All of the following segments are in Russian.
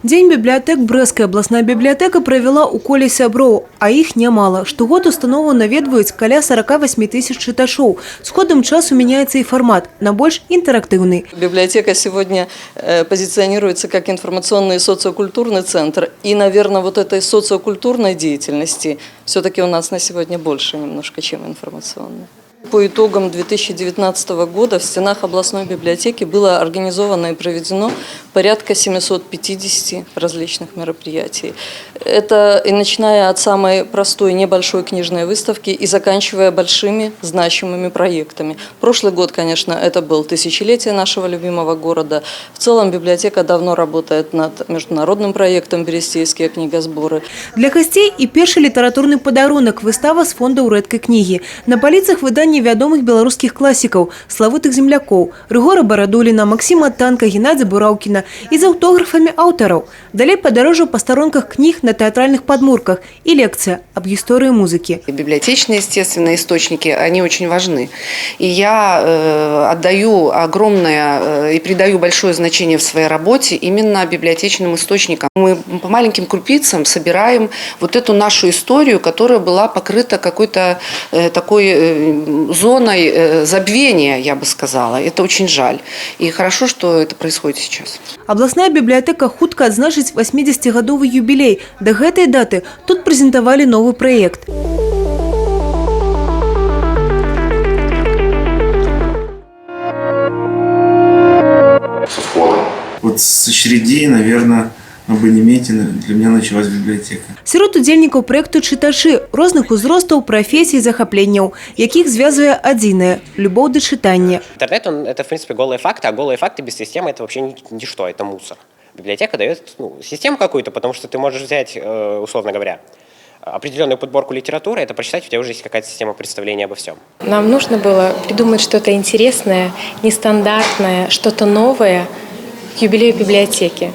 Дзень библиотек Брестская областная библиотека провела у коле сяброў, а их немало. Штогод установу наведваюць каля 48 тысяч чытачоў. С ходом часу меняется и формат, на больш интерактивный. Библиотека сегодня позиционируется как информационный и социокультурный центр. И, наверное, вот этой социокультурной деятельности все-таки у нас на сегодня больше немножко, чем информационной. По итогам 2019 года в стенах областной библиотеки было организовано и проведено порядка 750 различных мероприятий. Это и начиная от самой простой небольшой книжной выставки и заканчивая большими значимыми проектами. Прошлый год, конечно, это был тысячелетие нашего любимого города. В целом библиотека давно работает над международным проектом «Берестейские книгосборы». Для гостей и перший литературный подарунок – выстава с фонда рэдкай книги. На полицах выдание вядомых белорусских классиков, славутых земляков – Рыгора Барадуліна, Максима Танка, Геннадия Бураўкіна и за автографами авторов. Далее подорожу по сторонках книг на театральных подмурках и лекция об истории музыки. Библиотечные, естественно, источники, они очень важны. И я отдаю огромное и придаю большое значение в своей работе именно библиотечным источникам. Мы по маленьким крупицам собираем вот эту нашу историю, которая была покрыта какой-то такой зоной забвения, я бы сказала. Это очень жаль. И хорошо, что это происходит сейчас. Областная библиотека хутка адзначыць 80-гадовы юбилей. До гэтай даты тут презентовали новый проект. Вот с очередей, наверное, на абонементе для меня началась библиотека. Сярод удзельнікаў проекту чытачы розных узростаў, профессий, захапленняў, якіх звязвае адзінае – любоў да чытання. Интернет, это, в принципе, голые факты, а голые факты без системы – это вообще ничто, это мусор. Библиотека дает систему какую-то, потому что ты можешь взять, условно говоря, определенную подборку литературы, это прочитать, у тебя уже есть какая-то система представления обо всем. Нам нужно было придумать что-то интересное, нестандартное, что-то новое к юбилею библиотеки.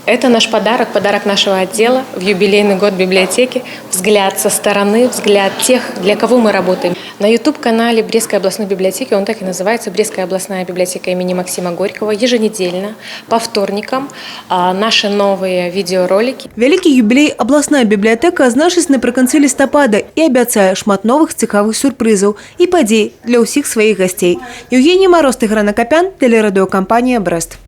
Это наш подарок, подарок нашего отдела в юбилейный год библиотеки. Взгляд со стороны, взгляд тех, для кого мы работаем. На YouTube-канале Брестской областной библиотеки, он так и называется, Брестская областная библиотека имени Максима Горького, еженедельно, по вторникам, наши новые видеоролики. Вялікі юбілей областная библиотека адзначыць напрыканцы лістапада і абяцае шмат новых цікавых сюрпрызаў і падзей для ўсіх сваіх гасцей. Евгений Мороз, Тыгран Акопян, телерадиокомпания «Брест».